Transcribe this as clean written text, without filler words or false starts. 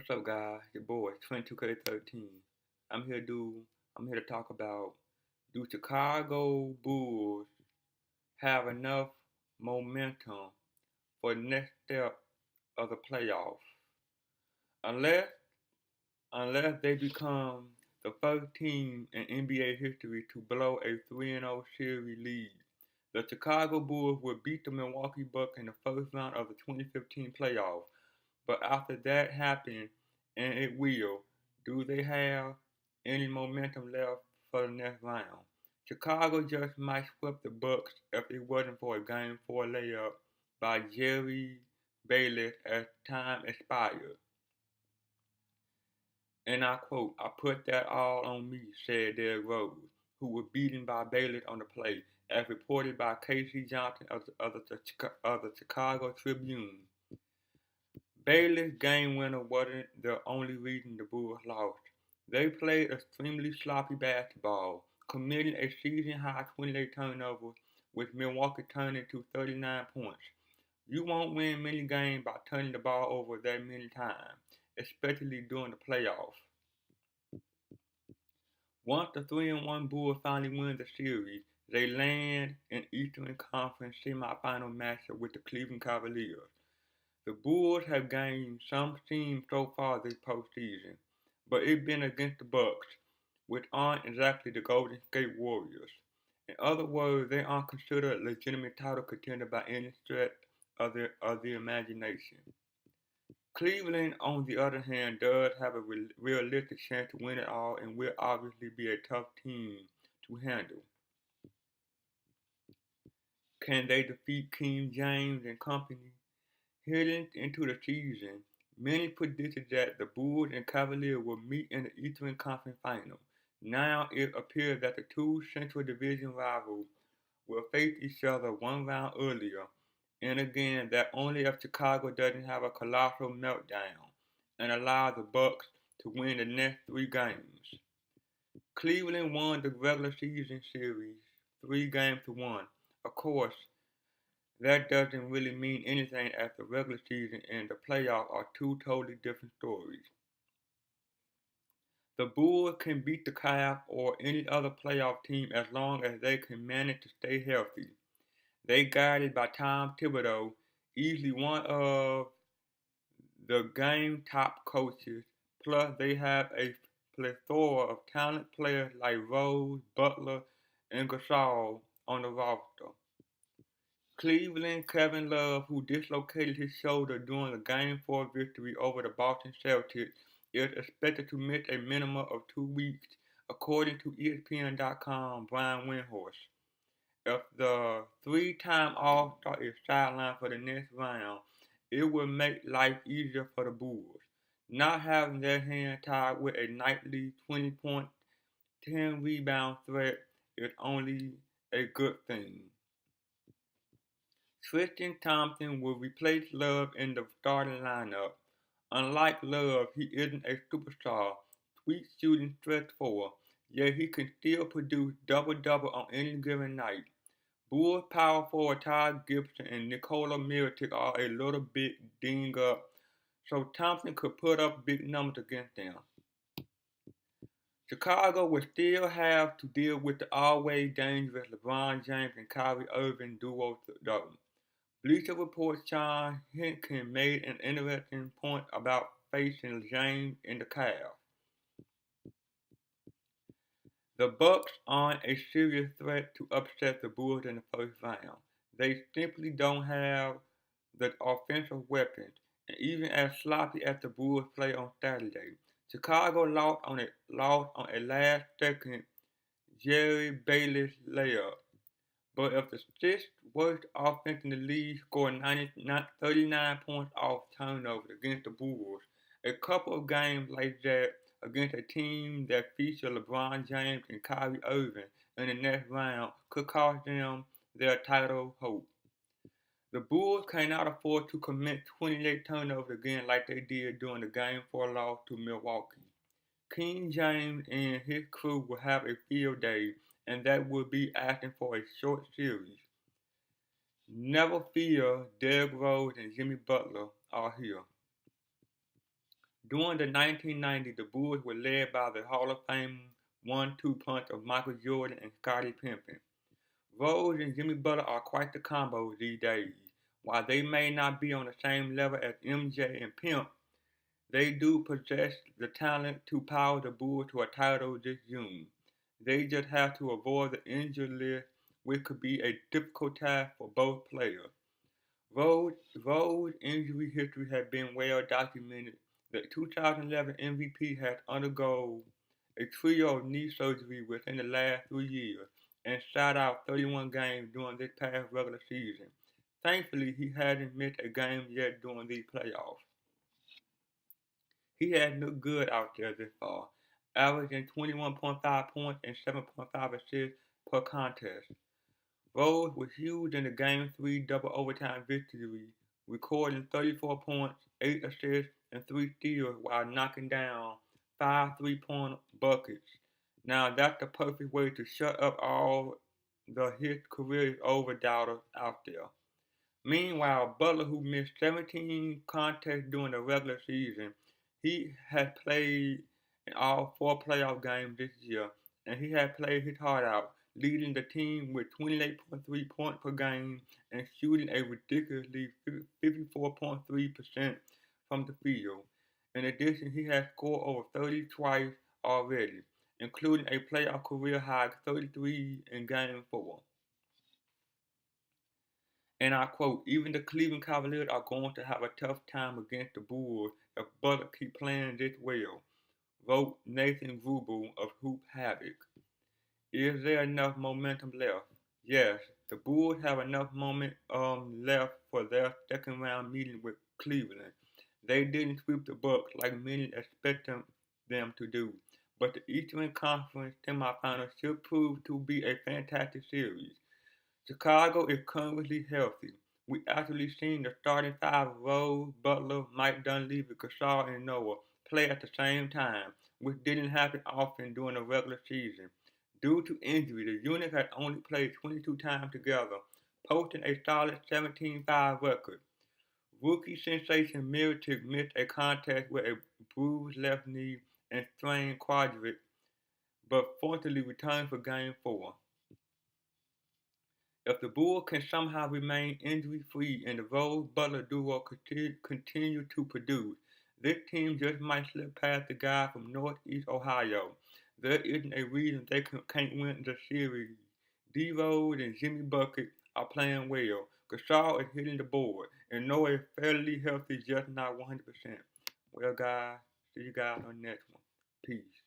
What's up, guys? Your boy, 22K13. I'm here to I'm here to talk about, do Chicago Bulls have enough momentum for the next step of the playoffs? Unless unless they become the first team in NBA history to blow a 3-0 series lead, the Chicago Bulls will beat the Milwaukee Bucks in the first round of the 2015 playoffs. But after that happens, and it will, do they have any momentum left for the next round? Chicago just might sweep the Bucks if it wasn't for a Game 4 layup by Jerry Bayless as time expired. And I quote, "I put that all on me," said Derrick Rose, who was beaten by Bayless on the play, as reported by Casey Johnson of the Chicago Tribune. Bayless' game winner wasn't the only reason the Bulls lost. They played extremely sloppy basketball, committing a season-high 28 turnovers, with Milwaukee turning to 39 points. You won't win many games by turning the ball over that many times, especially during the playoffs. Once the 3-1 Bulls finally win the series, they land an Eastern Conference semifinal matchup with the Cleveland Cavaliers. The Bulls have gained some steam so far this postseason, but it's been against the Bucks, which aren't exactly the Golden State Warriors. In other words, they aren't considered a legitimate title contender by any stretch of the imagination. Cleveland, on the other hand, does have a realistic chance to win it all and will obviously be a tough team to handle. Can they defeat King James and company? Heading into the season, many predicted that the Bulls and Cavaliers would meet in the Eastern Conference Final. Now it appears that the two Central Division rivals will face each other one round earlier, and again that only if Chicago doesn't have a colossal meltdown and allow the Bucks to win the next three games. Cleveland won the regular season series 3-1. Of course, that doesn't really mean anything as the regular season and the playoffs are two totally different stories. The Bulls can beat the Cavs or any other playoff team as long as they can manage to stay healthy. They guided by Tom Thibodeau, easily one of the game top coaches, plus they have a plethora of talented players like Rose, Butler, and Gasol on the roster. Cleveland, Kevin Love, who dislocated his shoulder during the Game 4 victory over the Boston Celtics, is expected to miss a minimum of 2 weeks, according to ESPN.com Brian Windhorst. If the three-time All-Star is sidelined for the next round, it will make life easier for the Bulls. Not having their hands tied with a nightly 20-point, 10-rebound threat is only a good thing. Tristan Thompson will replace Love in the starting lineup. Unlike Love, he isn't a superstar, sweet shooting stretch four, yet he can still produce double-double on any given night. Bulls power forward Ty Gibson and Nikola Mirotic are a little bit dinged up, so Thompson could put up big numbers against them. Chicago will still have to deal with the always dangerous LeBron James and Kyrie Irving duo though. Bleacher Report's Sean Hinkins made an interesting point about facing James in the Cavs. The Bucks aren't a serious threat to upset the Bulls in the first round. They simply don't have the offensive weapons, and even as sloppy as the Bulls play on Saturday, Chicago lost on a last-second Jerry Bayless layup. But if the sixth worst offense in the league scored 39 points off turnovers against the Bulls, a couple of games like that against a team that featured LeBron James and Kyrie Irving in the next round could cost them their title hope. The Bulls cannot afford to commit 28 turnovers again like they did during the Game 4 loss to Milwaukee. King James and his crew will have a field day, and that will be asking for a short series. Never fear, Derrick Rose and Jimmy Butler are here. During the 1990s, the Bulls were led by the Hall of Fame 1-2 punch of Michael Jordan and Scottie Pippen. Rose and Jimmy Butler are quite the combo these days. While they may not be on the same level as MJ and Pimp, they do possess the talent to power the Bulls to a title this June. They just have to avoid the injury list, which could be a difficult task for both players. Rose injury history has been well documented. The 2011 MVP has undergone a trio of knee surgery within the last 3 years and sat out 31 games during this past regular season. Thankfully, he hasn't missed a game yet during these playoffs. He has looked good out there this far, averaging 21.5 points and 7.5 assists per contest. Rose was huge in the Game 3 double overtime victory, recording 34 points, 8 assists, and 3 steals while knocking down 5 3-point buckets. Now that's the perfect way to shut up all the his career is over doubters out there. Meanwhile, Butler, who missed 17 contests during the regular season, he has played in all 4 playoff games this year, and he has played his heart out, leading the team with 28.3 points per game and shooting a ridiculously 54.3% from the field. In addition, he has scored over 30 twice already, including a playoff career high 33 in Game 4. And I quote, even the Cleveland Cavaliers are going to have a tough time against the Bulls if Butler keep playing this well, wrote Nathan Grubel of Hoop Havoc. Is there enough momentum left? Yes, the Bulls have enough momentum left for their second round meeting with Cleveland. They didn't sweep the Bucks like many expected them to do, but the Eastern Conference semifinals should prove to be a fantastic series. Chicago is currently healthy. We actually seen the starting five of Rose, Butler, Mike Dunleavy, Gasol, and Noah play at the same time, which didn't happen often during the regular season. Due to injury, the unit had only played 22 times together, posting a solid 17-5 record. Rookie sensation Mirotic missed a contest with a bruised left knee and strained quadrant, but fortunately returned for Game 4. If the Bulls can somehow remain injury-free and the Rose Butler duo continue to produce, this team just might slip past the guy from Northeast Ohio. There isn't a reason they can't win the series. D Rose and Jimmy Bucket are playing well. Gasol is hitting the board, and Noah is fairly healthy, just not 100%. Well, guys, see you guys on the next one. Peace.